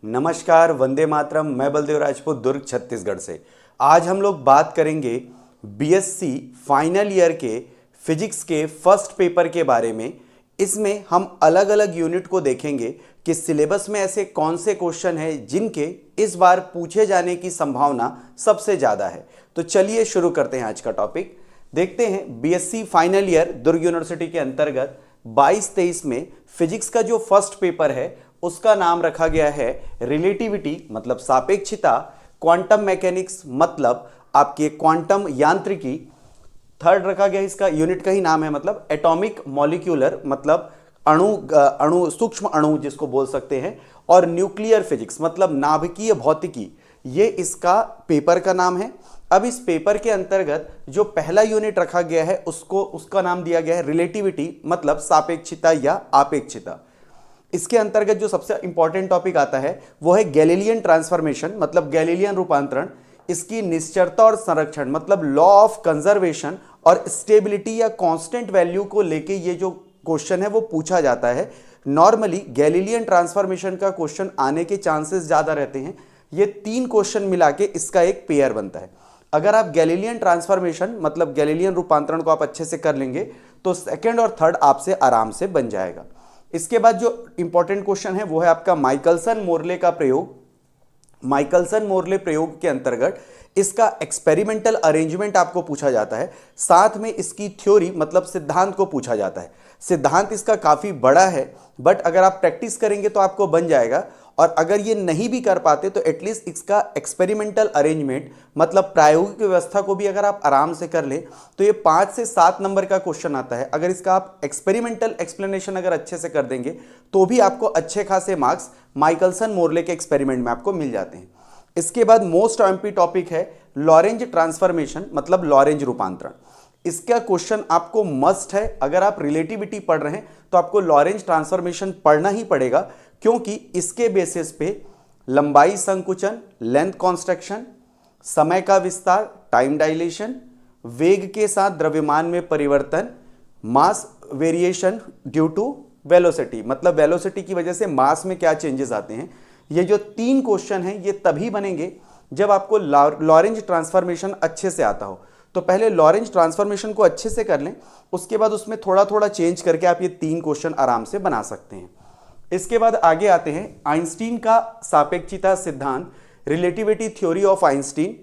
नमस्कार, वंदे मातरम। मैं बलदेव राजपूत, दुर्ग छत्तीसगढ़ से। आज हम लोग बात करेंगे बीएससी फाइनल ईयर के फिजिक्स के फर्स्ट पेपर के बारे में। इसमें हम अलग अलग यूनिट को देखेंगे कि सिलेबस में ऐसे कौन से क्वेश्चन हैं जिनके इस बार पूछे जाने की संभावना सबसे ज़्यादा है। तो चलिए शुरू करते हैं आज का टॉपिक। देखते हैं बीएससी फाइनल ईयर दुर्ग यूनिवर्सिटी के अंतर्गत 22-23 में फिजिक्स का जो फर्स्ट पेपर है उसका नाम रखा गया है रिलेटिविटी मतलब सापेक्षिता, क्वांटम मैकेनिक्स मतलब आपके क्वांटम यांत्रिकी। थर्ड रखा गया, इसका यूनिट का ही नाम है मतलब एटॉमिक मॉलिक्यूलर मतलब अणु सूक्ष्म अणु जिसको बोल सकते हैं, और न्यूक्लियर फिजिक्स मतलब नाभिकीय भौतिकी। ये इसका पेपर का नाम है। अब इस पेपर के अंतर्गत जो पहला यूनिट रखा गया है उसका नाम दिया गया है रिलेटिविटी मतलब सापेक्षिता या आपेक्षिता। इसके अंतर्गत जो सबसे इंपॉर्टेंट टॉपिक आता है वो है गैलीलियन ट्रांसफॉर्मेशन मतलब गैलीलियन रूपांतरण, इसकी निश्चरता और संरक्षण मतलब लॉ ऑफ कंजर्वेशन, और स्टेबिलिटी या कांस्टेंट वैल्यू को लेके ये जो क्वेश्चन है वो पूछा जाता है। नॉर्मली गैलीलियन ट्रांसफॉर्मेशन का क्वेश्चन आने के चांसेस ज्यादा रहते हैं। ये 3 क्वेश्चन मिला के इसका एक पेयर बनता है। अगर आप गैलीलियन ट्रांसफॉर्मेशन मतलब गैलीलियन रूपांतरण को आप अच्छे से कर लेंगे तो सेकेंड और थर्ड आपसे आराम से बन जाएगा। इसके बाद जो इंपॉर्टेंट क्वेश्चन है वो है आपका माइकलसन मोरले का प्रयोग। माइकलसन मोरले प्रयोग के अंतर्गत इसका एक्सपेरिमेंटल अरेंजमेंट आपको पूछा जाता है, साथ में इसकी थ्योरी मतलब सिद्धांत को पूछा जाता है। सिद्धांत इसका काफी बड़ा है बट अगर आप प्रैक्टिस करेंगे तो आपको बन जाएगा, और अगर ये नहीं भी कर पाते तो एटलीस्ट इसका एक्सपेरिमेंटल अरेंजमेंट मतलब प्रायोगिक व्यवस्था को भी अगर आप आराम से कर ले तो ये 5 से 7 नंबर का क्वेश्चन आता है। अगर इसका आप एक्सपेरिमेंटल एक्सप्लेनेशन अगर अच्छे से कर देंगे तो भी आपको अच्छे खासे मार्क्स माइकलसन मोरले के एक्सपेरिमेंट में आपको मिल जाते हैं। इसके बाद मोस्ट एमपी टॉपिक है लॉरेंज ट्रांसफॉर्मेशन मतलब लॉरेंज रूपांतरण। इसका क्वेश्चन आपको मस्ट है। अगर आप रिलेटिविटी पढ़ रहे हैं तो आपको लॉरेंज ट्रांसफॉर्मेशन पढ़ना ही पड़ेगा, क्योंकि इसके बेसिस पे लंबाई संकुचन लेंथ कॉन्स्ट्रक्शन, समय का विस्तार टाइम डायलेशन, वेग के साथ द्रव्यमान में परिवर्तन, मास वेरिएशन ड्यू टू वेलोसिटी मतलब वेलोसिटी की वजह से मास में क्या चेंजेस आते हैं। ये जो 3 क्वेश्चन हैं ये तभी बनेंगे जब आपको लॉरेंज ट्रांसफॉर्मेशन अच्छे से आता हो। तो पहले लॉरेंज ट्रांसफॉर्मेशन को अच्छे से कर लें, उसके बाद उसमें थोड़ा थोड़ा चेंज करके आप ये 3 क्वेश्चन आराम से बना सकते हैं। इसके बाद आगे आते हैं आइंस्टीन का सापेक्षिता सिद्धांत, रिलेटिविटी थ्योरी ऑफ आइंस्टीन।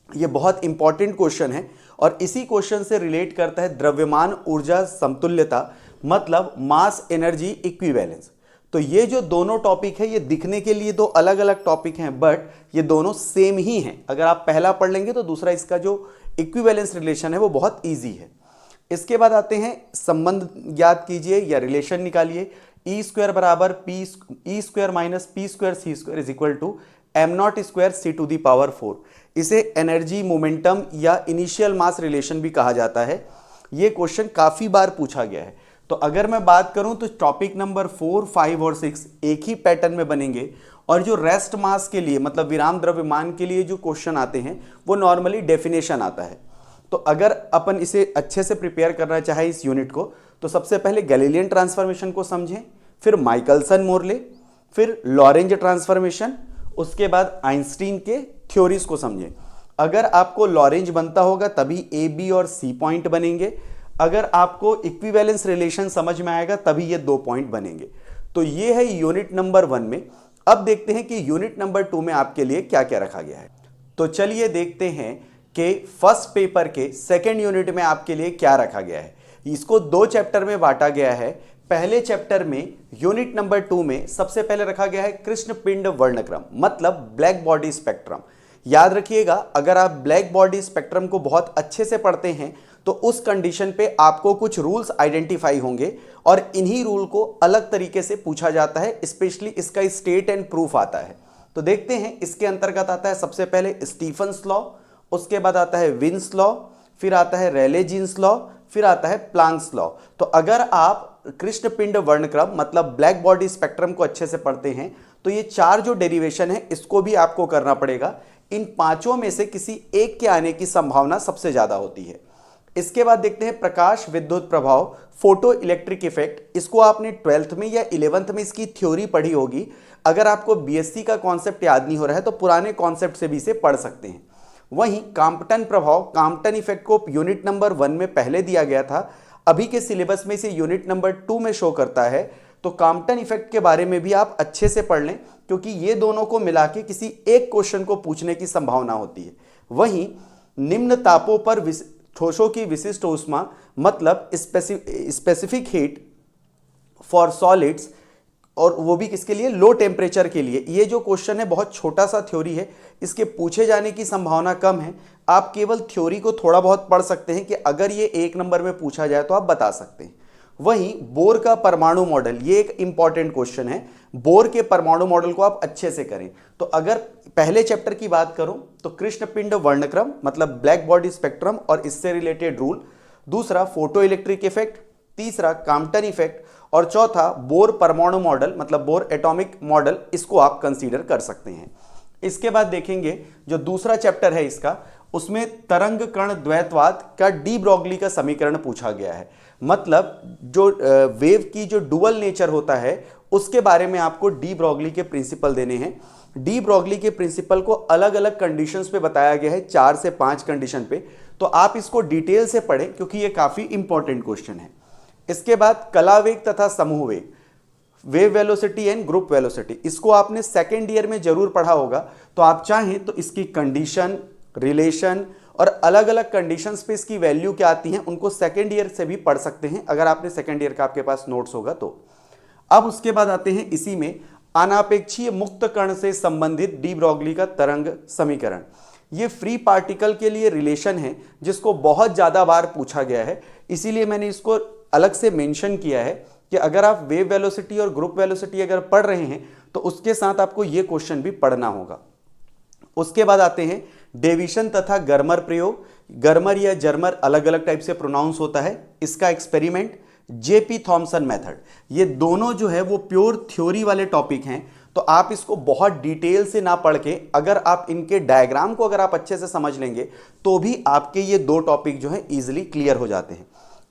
ये बहुत इंपॉर्टेंट क्वेश्चन है और इसी क्वेश्चन से रिलेट करता है द्रव्यमान ऊर्जा समतुल्यता मतलब मास एनर्जी इक्विवेलेंस। तो ये जो दोनों टॉपिक है ये दिखने के लिए 2 अलग अलग टॉपिक हैं बट ये दोनों सेम ही हैं। अगर आप पहला पढ़ लेंगे तो दूसरा इसका जो इक्विवेलेंस रिलेशन है वो बहुत ईजी है। इसके बाद आते हैं संबंध ज्ञात कीजिए या रिलेशन निकालिए। ई स्क्वायर बराबर E square minus P square C square is equal to M not square C to the power 4। इसे एनर्जी मोमेंटम या इनिशियल मास रिलेशन भी कहा जाता है। ये क्वेश्चन काफी बार पूछा गया है। तो अगर मैं बात करूं तो टॉपिक नंबर 4, 5 और 6 एक ही पैटर्न में बनेंगे, और जो रेस्ट मास के लिए मतलब विराम द्रव्यमान के लिए जो क्वेश्चन आते हैं वो नॉर्मली डेफिनेशन आता है। तो अगर अपन इसे अच्छे से प्रिपेयर करना चाहे इस यूनिट को तो सबसे पहले गैलीलियन ट्रांसफॉर्मेशन को समझें, फिर माइकलसन मोरले, फिर लॉरेंज ट्रांसफॉर्मेशन, उसके बाद आइंस्टीन के थ्योरीज को समझें। अगर आपको लॉरेंज बनता होगा तभी ए, बी और सी पॉइंट बनेंगे। अगर आपको इक्विवेलेंस रिलेशन समझ में आएगा तभी ये 2 पॉइंट बनेंगे। तो ये है यूनिट नंबर 1 में। अब देखते हैं कि यूनिट नंबर 2 में आपके लिए क्या क्या रखा गया है। तो चलिए देखते हैं कि फर्स्ट पेपर के सेकेंड यूनिट में आपके लिए क्या रखा गया है। इसको 2 चैप्टर में बांटा गया है। पहले चैप्टर में यूनिट नंबर 2 में सबसे पहले रखा गया है कृष्ण पिंड वर्णक्रम मतलब ब्लैक बॉडी स्पेक्ट्रम। याद रखिएगा, अगर आप ब्लैक बॉडी स्पेक्ट्रम को बहुत अच्छे से पढ़ते हैं तो उस कंडीशन पे आपको कुछ रूल्स आइडेंटिफाई होंगे और इन्हीं रूल को अलग तरीके से पूछा जाता है, स्पेशली इसका स्टेट एंड प्रूफ आता है। तो देखते हैं, इसके अंतर्गत आता है सबसे पहले स्टीफन्स लॉ, उसके बाद आता है विन्स लॉ, फिर आता है रेले जीन्स लॉ, फिर आता है प्लांक्स लॉ। तो अगर आप कृष्ण पिंड वर्णक्रम मतलब ब्लैक बॉडी स्पेक्ट्रम को अच्छे से पढ़ते हैं तो ये 4 जो डेरिवेशन है इसको भी आपको करना पड़ेगा। इन 5 में से किसी एक के आने की संभावना सबसे ज्यादा होती है। इसके बाद देखते हैं प्रकाश विद्युत प्रभाव, फोटो इलेक्ट्रिक इफेक्ट। इसको आपने 12th में या 11th में इसकी थ्योरी पढ़ी होगी। अगर आपको बीएससी का कॉन्सेप्ट याद नहीं हो रहा है तो पुराने कॉन्सेप्ट से भी इसे पढ़ सकते हैं। वहीं काम्पटन प्रभाव, काम्पटन इफेक्ट को यूनिट नंबर 1 में पहले दिया गया था, अभी के सिलेबस में इसे यूनिट नंबर 2 में शो करता है। तो काम्पटन इफेक्ट के बारे में भी आप अच्छे से पढ़ लें, क्योंकि ये दोनों को मिला के किसी एक क्वेश्चन को पूछने की संभावना होती है। वहीं निम्न तापों पर ठोसों की विशिष्ट ऊष्मा, मतलब स्पेसिफिक हीट फॉर सॉलिड्स, और वो भी किसके लिए, लो टेम्परेचर के लिए। ये जो क्वेश्चन है बहुत छोटा सा थ्योरी है, इसके पूछे जाने की संभावना कम है। आप केवल थ्योरी को थोड़ा बहुत पढ़ सकते हैं कि अगर ये 1 नंबर में पूछा जाए तो आप बता सकते हैं। वहीं बोर का परमाणु मॉडल, ये एक इंपॉर्टेंट क्वेश्चन है। बोर के परमाणु मॉडल को आप अच्छे से करें। तो अगर पहले चैप्टर की बात करूं तो कृष्णपिंड वर्णक्रम, मतलब ब्लैक बॉडी स्पेक्ट्रम और इससे रिलेटेड रूल, दूसरा फोटो इलेक्ट्रिक इफेक्ट, तीसरा काम्पटन इफेक्ट, और चौथा बोर परमाणु मॉडल, मतलब बोर एटॉमिक मॉडल, इसको आप कंसीडर कर सकते हैं। इसके बाद देखेंगे जो दूसरा चैप्टर है इसका, उसमें तरंग कण द्वैतवाद का डी ब्रॉगली का समीकरण पूछा गया है। मतलब जो वेव की जो डुअल नेचर होता है उसके बारे में आपको डी ब्रॉगली के प्रिंसिपल देने हैं। डी ब्रॉगली के प्रिंसिपल को अलग अलग कंडीशंस पे बताया गया है, 4 से 5 कंडीशन पे। तो आप इसको डिटेल से पढ़ें क्योंकि ये काफी इंपॉर्टेंट क्वेश्चन है। इसके बाद कला वेग तथा समूह वेग, wave velocity and group velocity, इसको आपने सेकेंड ईयर में जरूर पढ़ा होगा। तो आप चाहें तो इसकी कंडीशन, रिलेशन और अलग अलग कंडीशंस पे इसकी वैल्यू क्या आती हैं उनको सेकेंड ईयर से भी पढ़ सकते हैं, अगर आपने सेकेंड ईयर का आपके पास नोट्स होगा तो। अब उसके बाद आते हैं इसी में अनापेक्षीय मुक्त कण से संबंधित डी ब्रॉगली का तरंग समीकरण। ये फ्री पार्टिकल के लिए रिलेशन है जिसको बहुत ज्यादा बार पूछा गया है, इसीलिए मैंने इसको अलग से मेंशन किया है कि अगर आप वेव वेलोसिटी और ग्रुप वेलोसिटी अगर पढ़ रहे हैं तो उसके साथ आपको ये क्वेश्चन भी पढ़ना होगा। उसके बाद आते हैं डेविशन तथा गर्मर प्रयोग। गर्मर या जर्मर अलग अलग टाइप से प्रोनाउंस होता है। इसका एक्सपेरिमेंट, जेपी थॉमसन मेथड, ये दोनों जो है वो प्योर थ्योरी वाले टॉपिक हैं। तो आप इसको बहुत डिटेल से ना पढ़ के अगर आप इनके डायग्राम को अगर आप अच्छे से समझ लेंगे तो भी आपके ये 2 टॉपिक जो है इजिली क्लियर हो जाते हैं।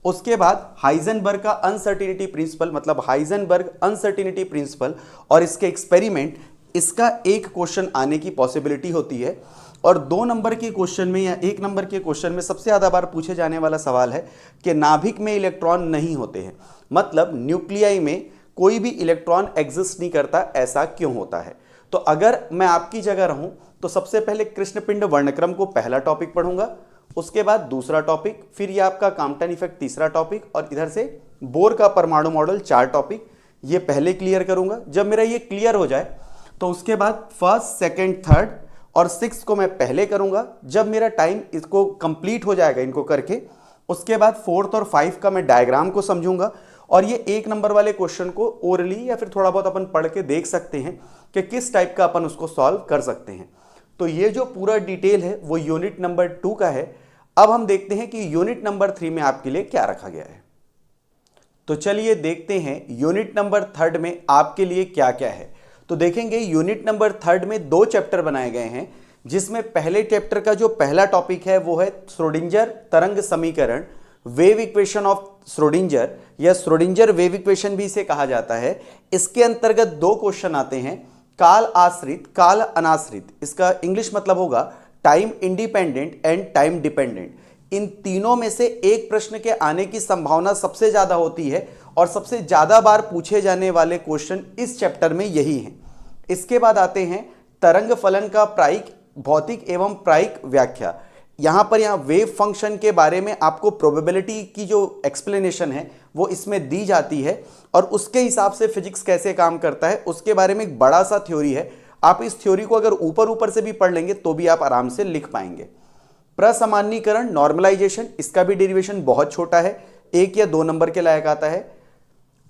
उसके बाद हाइजेनबर्ग का अनसर्टिनिटी प्रिंसिपल, मतलब हाइजेनबर्ग अनसर्टिनिटी प्रिंसिपल और इसके एक्सपेरिमेंट, इसका एक क्वेश्चन आने की पॉसिबिलिटी होती है। और 2 नंबर के क्वेश्चन में या 1 नंबर के क्वेश्चन में सबसे ज्यादा बार पूछे जाने वाला सवाल है कि नाभिक में इलेक्ट्रॉन नहीं होते हैं, मतलब न्यूक्लियाई में कोई भी इलेक्ट्रॉन एग्जिस्ट नहीं करता, ऐसा क्यों होता है। तो अगर मैं आपकी जगह रहूं तो सबसे पहले कृष्णपिंड वर्णक्रम को पहला टॉपिक पढ़ूंगा, उसके बाद दूसरा टॉपिक, फिर ये आपका काम्पटन इफेक्ट तीसरा टॉपिक, और इधर से बोर का परमाणु मॉडल 4 टॉपिक, ये पहले क्लियर करूंगा। जब मेरा ये क्लियर हो जाए तो उसके बाद फर्स्ट, सेकंड, थर्ड और 6 को मैं पहले करूंगा। जब मेरा टाइम इसको कंप्लीट हो जाएगा इनको करके, उसके बाद 4th और 5 का मैं डायग्राम को समझूंगा। और ये 1 नंबर वाले क्वेश्चन को ओरली या फिर थोड़ा बहुत अपन पढ़ के देख सकते हैं कि किस टाइप का अपन उसको सॉल्व कर सकते हैं। तो ये जो पूरा डिटेल है वो यूनिट नंबर 2 का है। अब हम देखते हैं कि यूनिट नंबर 3 में आपके लिए क्या रखा गया है। तो चलिए देखते हैं यूनिट नंबर 3 में आपके लिए क्या क्या है। तो देखेंगे यूनिट नंबर 3 में 2 चैप्टर बनाए गए हैं, जिसमें पहले चैप्टर का जो पहला टॉपिक है वो है श्रोडिंगर तरंग समीकरण, वेव इक्वेशन ऑफ श्रोडिंगर, या श्रोडिंगर वेव इक्वेशन भी इसे कहा जाता है। इसके अंतर्गत 2 क्वेश्चन आते हैं, काल आश्रित, काल अनाश्रित। इसका इंग्लिश मतलब होगा time independent and time dependent. इन तीनों में से एक प्रश्न के आने की संभावना सबसे ज्यादा होती है और सबसे ज्यादा बार पूछे जाने वाले क्वेश्चन इस चैप्टर में यही हैं। इसके बाद आते हैं तरंग फलन का प्रायिक, भौतिक एवं प्रायिक व्याख्या। यहां पर वेव फंक्शन के बारे में आपको प्रोबेबिलिटी की जो एक्सप्लेनेशन है वो इसमें दी जाती है, और उसके हिसाब से फिजिक्स कैसे काम करता है उसके बारे में एक बड़ा सा थ्योरी है। आप इस थ्योरी को अगर ऊपर ऊपर से भी पढ़ लेंगे तो भी आप आराम से लिख पाएंगे। प्रसामान्यीकरण, नॉर्मलाइजेशन, इसका भी डेरिवेशन बहुत छोटा है, 1 या 2 नंबर के लायक आता है।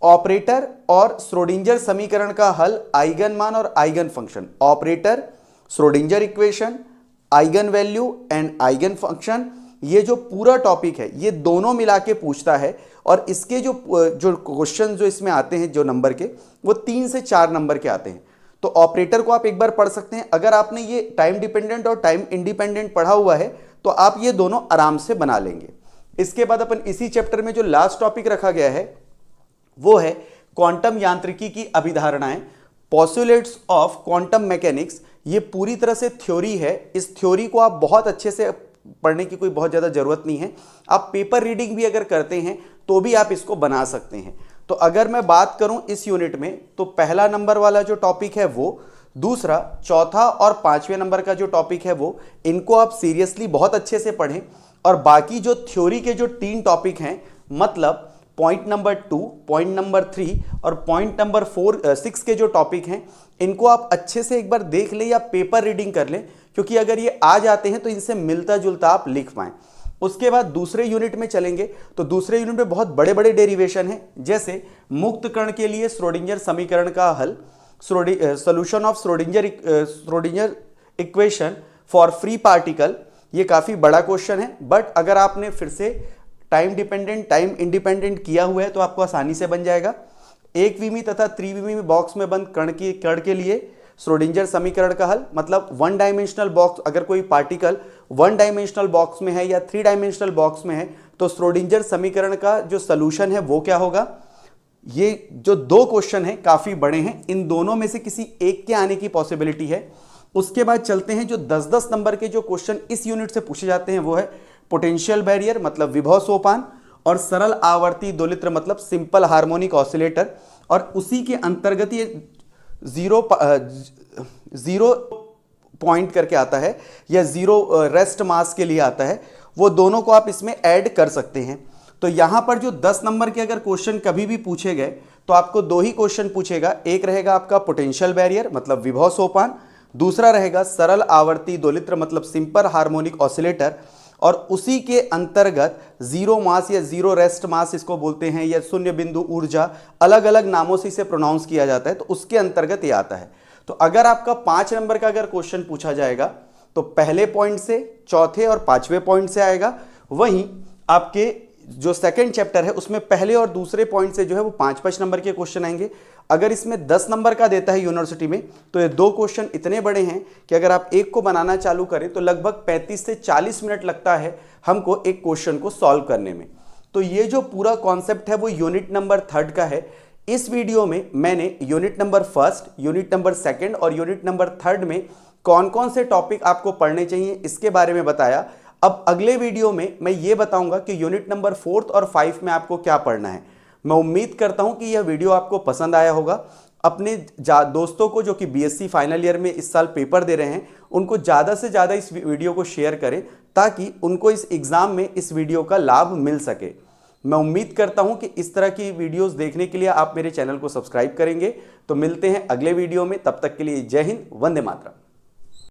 ऑपरेटर और श्रोडिंगर समीकरण का हल, आइगन मान और eigen function. Operator, Schrodinger equation, eigen value and eigen function, ये जो पूरा टॉपिक है ये दोनों मिला के पूछता है। और इसके जो क्वेश्चन जो इसमें आते हैं जो नंबर के, वो 3 से 4 नंबर के आते हैं। तो ऑपरेटर को आप एक बार पढ़ सकते हैं। अगर आपने ये टाइम डिपेंडेंट और टाइम इंडिपेंडेंट पढ़ा हुआ है तो आप ये दोनों आराम से बना लेंगे। इसके बाद अपन इसी चैप्टर में जो लास्ट टॉपिक रखा गया है वो है क्वांटम यांत्रिकी की अभिधारणाएं, पोस्टुलेट्स ऑफ क्वांटम मैकेनिक्स। ये पूरी तरह से थ्योरी है। इस थ्योरी को आप बहुत अच्छे से पढ़ने की कोई बहुत ज़्यादा जरूरत नहीं है। आप पेपर रीडिंग भी अगर करते हैं तो भी आप इसको बना सकते हैं। तो अगर मैं बात करूं इस यूनिट में, तो पहला नंबर वाला जो टॉपिक है वो, दूसरा, चौथा और पांचवें नंबर का जो टॉपिक है वो, इनको आप सीरियसली बहुत अच्छे से पढ़ें। और बाकी जो थ्योरी के जो 3 टॉपिक हैं, मतलब पॉइंट नंबर 2, पॉइंट नंबर 3 और पॉइंट नंबर 6 के जो टॉपिक हैं, इनको आप अच्छे से एक बार देख लें या पेपर रीडिंग कर लें, क्योंकि अगर ये आ जाते हैं तो इनसे मिलता जुलता आप लिख पाएं। उसके बाद दूसरे यूनिट में चलेंगे तो दूसरे यूनिट में बहुत बड़े बड़े डेरिवेशन हैं, जैसे मुक्त कण के लिए श्रोडिंगर समीकरण का हल, solution of Schrodinger equation for free particle. ये काफ़ी बड़ा क्वेश्चन है, बट अगर आपने फिर से टाइम डिपेंडेंट, टाइम इंडिपेंडेंट किया हुआ है तो आपको आसानी से बन जाएगा। एक विमी तथा त्रिविमी बॉक्स में बंद कण के लिए श्रोडिंगर समीकरण का हल, मतलब 1 डायमेंशनल बॉक्स, अगर कोई पार्टिकल 1 डायमेंशनल बॉक्स में है या 3 डायमेंशनल बॉक्स में है तो श्रोडिंगर समीकरण का जो सॉल्यूशन है वो क्या होगा। ये जो 2 क्वेश्चन हैं काफ़ी बड़े हैं, इन दोनों में से किसी एक के आने की पॉसिबिलिटी है। उसके बाद चलते हैं जो 10-10 नंबर के जो क्वेश्चन इस यूनिट से पूछे जाते हैं वो है पोटेंशियल बैरियर, मतलब विभव सोपान, और सरल आवर्ती दोलित्र, मतलब सिंपल हार्मोनिक ऑसिलेटर। और उसी के अंतर्गत ये जीरो पॉइंट करके आता है या जीरो रेस्ट मास के लिए आता है, वो दोनों को आप इसमें ऐड कर सकते हैं। तो यहां पर जो 10 नंबर के अगर क्वेश्चन कभी भी पूछे गए तो आपको 2 ही क्वेश्चन पूछेगा। एक रहेगा आपका पोटेंशियल बैरियर, मतलब विभव सोपान, दूसरा रहेगा सरल आवर्ती दोलित्र, मतलब सिंपल हार्मोनिक ऑसिलेटर। और उसी के अंतर्गत जीरो मास या जीरो रेस्ट मास इसको बोलते हैं, या शून्य बिंदु ऊर्जा, अलग अलग नामों से इसे प्रोनाउंस किया जाता है, तो उसके अंतर्गत ये आता है। तो अगर आपका 5 नंबर का अगर क्वेश्चन पूछा जाएगा तो पहले पॉइंट से, चौथे और 5वें पॉइंट से आएगा। वहीं आपके जो सेकंड चैप्टर है उसमें पहले और दूसरे पॉइंट से जो है वो 5-5 नंबर के क्वेश्चन आएंगे। अगर इसमें 10 नंबर का देता है यूनिवर्सिटी में तो ये 2 क्वेश्चन इतने बड़े हैं कि अगर आप एक को बनाना चालू करें तो लगभग 35 से 40 मिनट लगता है हमको एक क्वेश्चन को सॉल्व करने में। तो ये जो पूरा कॉन्सेप्ट है वो यूनिट नंबर 3 का है। इस वीडियो में मैंने यूनिट नंबर 1, यूनिट नंबर 2 और यूनिट नंबर 3 में कौन कौन से टॉपिक आपको पढ़ने चाहिए इसके बारे में बताया। अब अगले वीडियो में मैं ये बताऊंगा कि यूनिट नंबर 4 और 5 में आपको क्या पढ़ना है। मैं उम्मीद करता हूं कि यह वीडियो आपको पसंद आया होगा। अपने दोस्तों को जो कि बीएससी फाइनल ईयर में इस साल पेपर दे रहे हैं, उनको ज़्यादा से ज़्यादा इस वीडियो को शेयर करें ताकि उनको इस एग्ज़ाम में इस वीडियो का लाभ मिल सके। मैं उम्मीद करता हूं कि इस तरह की वीडियोस देखने के लिए आप मेरे चैनल को सब्सक्राइब करेंगे। तो मिलते हैं अगले वीडियो में, तब तक के लिए जय हिंद, वंदे मातरम।